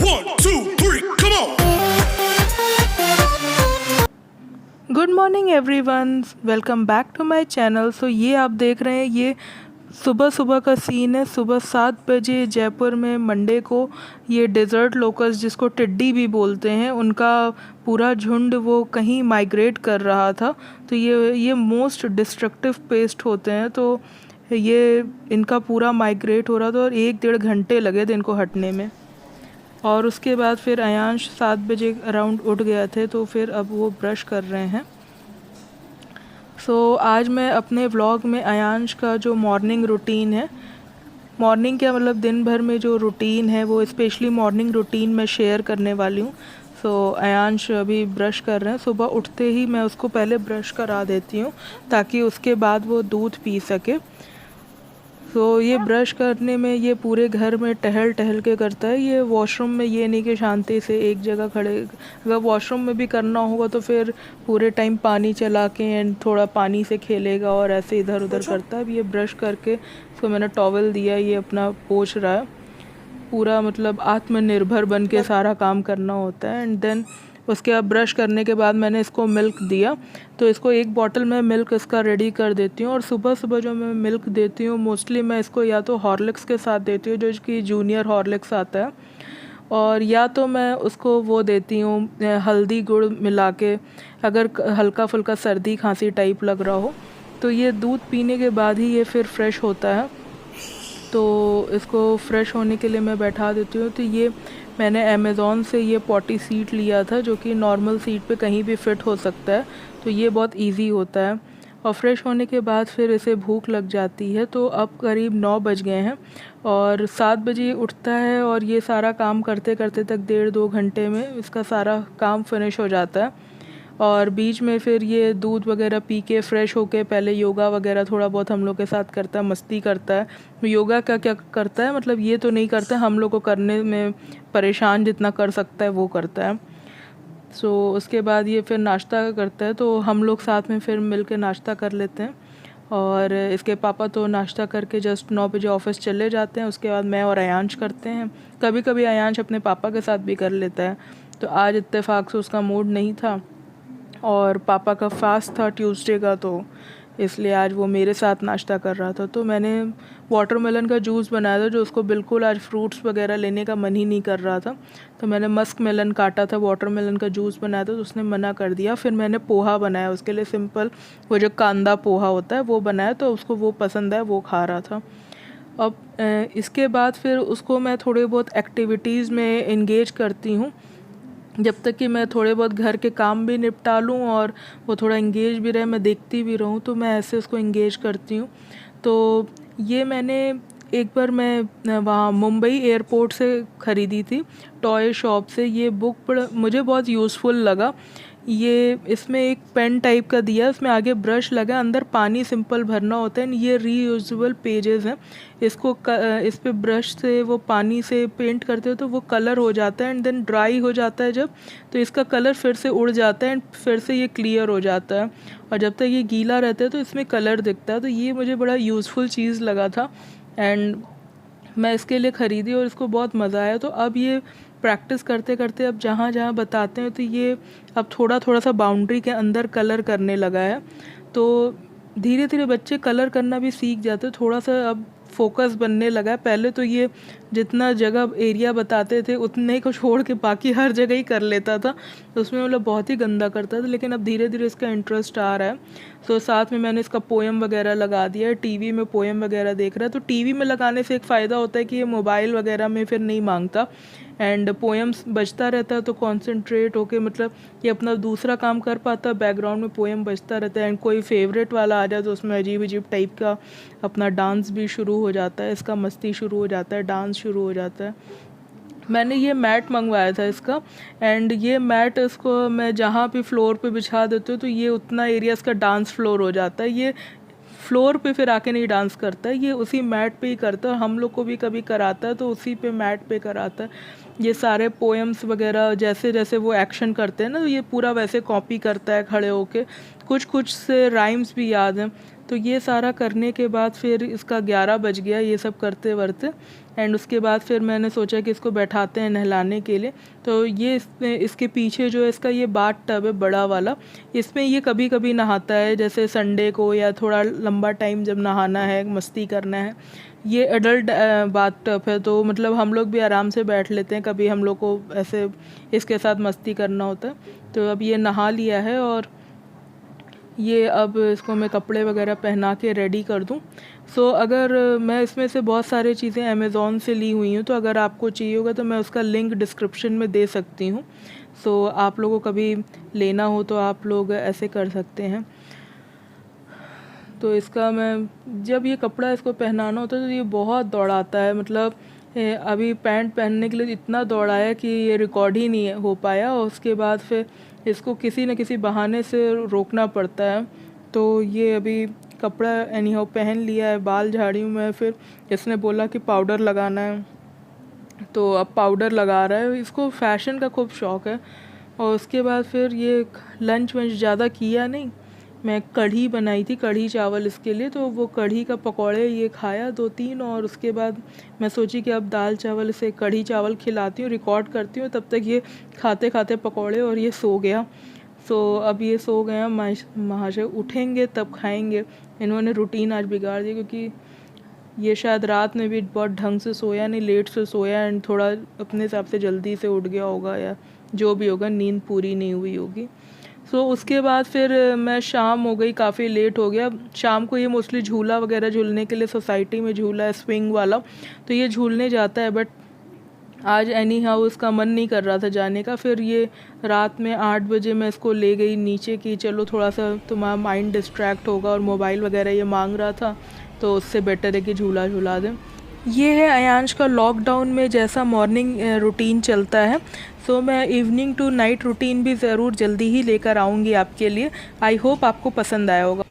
1, 2, 3, come on! Good morning everyone, welcome back to my channel. So ये आप देख रहे हैं, ये सुबह सुबह का सीन है। सुबह 7 बजे जयपुर में मंडे को ये डेज़र्ट लोकस्ट, जिसको टिड्डी भी बोलते हैं, उनका पूरा झुंड वो कहीं माइग्रेट कर रहा था। तो ये मोस्ट डिस्ट्रक्टिव पेस्ट होते हैं, तो ये इनका पूरा माइग्रेट हो रहा था और 1-1.5 घंटे लगे थे इनको हटने में। और उसके बाद फिर अयांश 7 बजे अराउंड उठ गए थे, तो फिर अब वो ब्रश कर रहे हैं। सो आज मैं अपने व्लॉग में अयांश का जो मॉर्निंग रूटीन है, मॉर्निंग क्या मतलब दिन भर में जो रूटीन है, वो स्पेशली मॉर्निंग रूटीन मैं शेयर करने वाली हूँ। सो अयांश अभी ब्रश कर रहे हैं। सुबह उठते ही मैं उसको पहले ब्रश करा देती हूँ ताकि उसके बाद वो दूध पी सके। तो ये ब्रश करने में ये पूरे घर में टहल टहल के करता है। ये वॉशरूम में ये नहीं कि शांति से एक जगह खड़े, अगर वॉशरूम में भी करना होगा तो फिर पूरे टाइम पानी चला के एंड थोड़ा पानी से खेलेगा और ऐसे इधर उधर करता है। अब ये ब्रश करके इसको मैंने टॉवल दिया, ये अपना पोंछ रहा है। पूरा मतलब आत्मनिर्भर बन के सारा काम करना होता है। एंड देन उसके बाद ब्रश करने के बाद मैंने इसको मिल्क दिया, तो इसको 1 बॉटल में मिल्क इसका रेडी कर देती हूँ। और सुबह सुबह जो मैं मिल्क देती हूँ, मोस्टली मैं इसको या तो हॉर्लिक्स के साथ देती हूँ, जो कि जूनियर हॉर्लिक्स आता है, और या तो मैं उसको वो देती हूँ हल्दी गुड़ मिला के, अगर हल्का फुल्का सर्दी खांसी टाइप लग रहा हो। तो ये दूध पीने के बाद ही ये फिर फ्रेश होता है, तो इसको फ्रेश होने के लिए मैं बैठा देती हूँ। तो ये मैंने अमेज़ॉन से ये पॉटी सीट लिया था, जो कि नॉर्मल सीट पे कहीं भी फ़िट हो सकता है, तो ये बहुत इजी होता है। और फ्रेश होने के बाद फिर इसे भूख लग जाती है। तो अब करीब 9 बज गए हैं और 7 बजे उठता है, और ये सारा काम करते करते तक 1.5-2 घंटे में इसका सारा काम फिनिश हो जाता है। और बीच में फिर ये दूध वगैरह पी के फ्रेश होके पहले योगा वगैरह थोड़ा बहुत हम लोग के साथ करता है, मस्ती करता है। तो योगा का क्या करता है, मतलब ये तो नहीं करता है, हम लोग को करने में परेशान जितना कर सकता है वो करता है। सो उसके बाद ये फिर नाश्ता करता है, तो हम लोग साथ में फिर मिल के नाश्ता कर लेते हैं। और इसके पापा तो नाश्ता करके जस्ट 9 बजे ऑफिस चले जाते हैं। उसके बाद मैं और अयांश करते हैं। कभी कभी अयांश अपने पापा के साथ भी कर लेता है। तो आज इत्तेफाक से उसका मूड नहीं था और पापा का फास्ट था ट्यूसडे का, तो इसलिए आज वो मेरे साथ नाश्ता कर रहा था। तो मैंने वाटरमेलन का जूस बनाया था, जो उसको बिल्कुल आज फ्रूट्स वगैरह लेने का मन ही नहीं कर रहा था। तो मैंने मस्क मेलन काटा था, वाटरमेलन का जूस बनाया था, तो उसने मना कर दिया। फिर मैंने पोहा बनाया उसके लिए, सिंपल वो जो कांदा पोहा होता है वो बनाया, तो उसको वो पसंद है, वो खा रहा था। अब इसके बाद फिर उसको मैं थोड़े बहुत एक्टिविटीज़ में इंगेज करती हूँ, जब तक कि मैं थोड़े बहुत घर के काम भी निपटा लूँ और वो थोड़ा इंगेज भी रहे, मैं देखती भी रहूँ, तो मैं ऐसे उसको इंगेज करती हूँ। तो ये मैंने एक बार मैं वहाँ मुंबई एयरपोर्ट से ख़रीदी थी, टॉय शॉप से। ये बुक मुझे बहुत यूज़फुल लगा। ये इसमें एक पेन टाइप का दिया, इसमें आगे ब्रश लगा, अंदर पानी सिंपल भरना होता है। ये रीयूजेबल पेजेस हैं। इसको इस पे ब्रश से वो पानी से पेंट करते हो तो वो कलर हो जाता है, एंड देन ड्राई हो जाता है जब, तो इसका कलर फिर से उड़ जाता है एंड फिर से ये क्लियर हो जाता है। और जब तक ये गीला रहता है तो इसमें कलर दिखता है। तो ये मुझे बड़ा यूज़फुल चीज़ लगा था एंड मैं इसके लिए ख़रीदी और इसको बहुत मज़ा आया। तो अब ये प्रैक्टिस करते करते अब जहाँ जहाँ बताते हैं, तो ये अब थोड़ा थोड़ा सा बाउंड्री के अंदर कलर करने लगा है। तो धीरे धीरे बच्चे कलर करना भी सीख जाते, थोड़ा सा अब फोकस बनने लगा है। पहले तो ये जितना जगह एरिया बताते थे उतने को छोड़ के बाकी हर जगह ही कर लेता था, तो उसमें मतलब बहुत ही गंदा करता था। लेकिन अब धीरे धीरे इसका इंटरेस्ट आ रहा है। तो साथ में मैंने इसका पोएम वगैरह लगा दिया है, टीवी में पोएम वगैरह देख रहा है। तो टीवी में लगाने से एक फ़ायदा होता है कि ये मोबाइल वगैरह में फिर नहीं मांगता एंड पोएम्स बजता रहता है, तो कॉन्सेंट्रेट होके मतलब ये अपना दूसरा काम कर पाता है, बैकग्राउंड में पोएम बजता रहता है। एंड कोई फेवरेट वाला आ जाए तो उसमें अजीब अजीब टाइप का अपना डांस भी शुरू हो जाता है, इसका मस्ती शुरू हो जाता है, डांस शुरू हो जाता है। मैंने ये मैट मंगवाया था इसका, एंड ये मैट इसको मैं जहाँ भी फ्लोर पे बिछा देती हूँ तो ये उतना एरिया इसका डांस फ्लोर हो जाता है। ये फ्लोर पे फिर आके नहीं डांस करता है, ये उसी मैट पे ही करता है। हम लोग को भी कभी कराता है तो उसी पे मैट पे कराता है। ये सारे पोएम्स वगैरह जैसे जैसे वो एक्शन करते हैं ना, तो ये पूरा वैसे कॉपी करता है खड़े होके। कुछ कुछ से राइम्स भी याद हैं। तो ये सारा करने के बाद फिर इसका 11 बज गया ये सब करते वरते। एंड उसके बाद फिर मैंने सोचा कि इसको बैठाते हैं नहलाने के लिए। तो ये इसके पीछे जो है इसका ये बाथ टब है बड़ा वाला, इसमें ये कभी कभी नहाता है, जैसे संडे को या थोड़ा लंबा टाइम जब नहाना है, मस्ती करना है। ये एडल्ट बाथ टब है, तो मतलब हम लोग भी आराम से बैठ लेते हैं, कभी हम लोग को ऐसे इसके साथ मस्ती करना होता है। तो अब ये नहा लिया है और ये अब इसको मैं कपड़े वगैरह पहना के रेडी कर दूँ। सो अगर मैं इसमें से बहुत सारी चीज़ें अमेज़ॉन से ली हुई हूँ, तो अगर आपको चाहिए होगा तो मैं उसका लिंक डिस्क्रिप्शन में दे सकती हूँ। सो आप लोगों को कभी लेना हो तो आप लोग ऐसे कर सकते हैं। तो इसका मैं जब ये कपड़ा इसको पहनाना होता है तो ये बहुत दौड़ाता है, मतलब अभी पैंट पहनने के लिए इतना दौड़ाया कि ये रिकॉर्ड ही नहीं हो पाया। और उसके बाद फिर इसको किसी न किसी बहाने से रोकना पड़ता है। तो ये अभी कपड़ा एनी हाउ पहन लिया है, बाल झाड़ी हूँ मैं। फिर इसने बोला कि पाउडर लगाना है, तो अब पाउडर लगा रहा है। इसको फ़ैशन का खूब शौक़ है। और उसके बाद फिर ये लंच वंच ज़्यादा किया नहीं, मैं कढ़ी बनाई थी, कढ़ी चावल इसके लिए। तो वो कढ़ी का पकौड़े ये खाया 2-3, और उसके बाद मैं सोची कि अब दाल चावल से कढ़ी चावल खिलाती हूँ, रिकॉर्ड करती हूँ। तब तक ये खाते खाते पकौड़े, और ये सो गया। सो अब ये सो गया, महाशय उठेंगे तब खाएंगे। इन्होंने रूटीन आज बिगाड़ दी, क्योंकि ये शायद रात में भी बहुत ढंग से सोया नहीं, लेट से सोया, एंड थोड़ा अपने हिसाब से जल्दी से उठ गया होगा, या जो भी होगा, नींद पूरी नहीं हुई होगी। सो उसके बाद फिर मैं शाम हो गई, काफ़ी लेट हो गया। शाम को ये मोस्टली झूला वगैरह झूलने के लिए सोसाइटी में झूला है स्विंग वाला, तो ये झूलने जाता है। बट आज एनी हाउ उसका मन नहीं कर रहा था जाने का। फिर ये रात में 8 बजे मैं इसको ले गई नीचे कि चलो थोड़ा सा तुम्हारा माइंड डिस्ट्रैक्ट होगा, और मोबाइल वगैरह ये मांग रहा था, तो उससे बेटर है कि झूला झूला दें। ये है अयांश का लॉकडाउन में जैसा मॉर्निंग रूटीन चलता है। सो मैं इवनिंग टू नाइट रूटीन भी ज़रूर जल्दी ही लेकर आऊँगी आपके लिए। आई होप आपको पसंद आया होगा।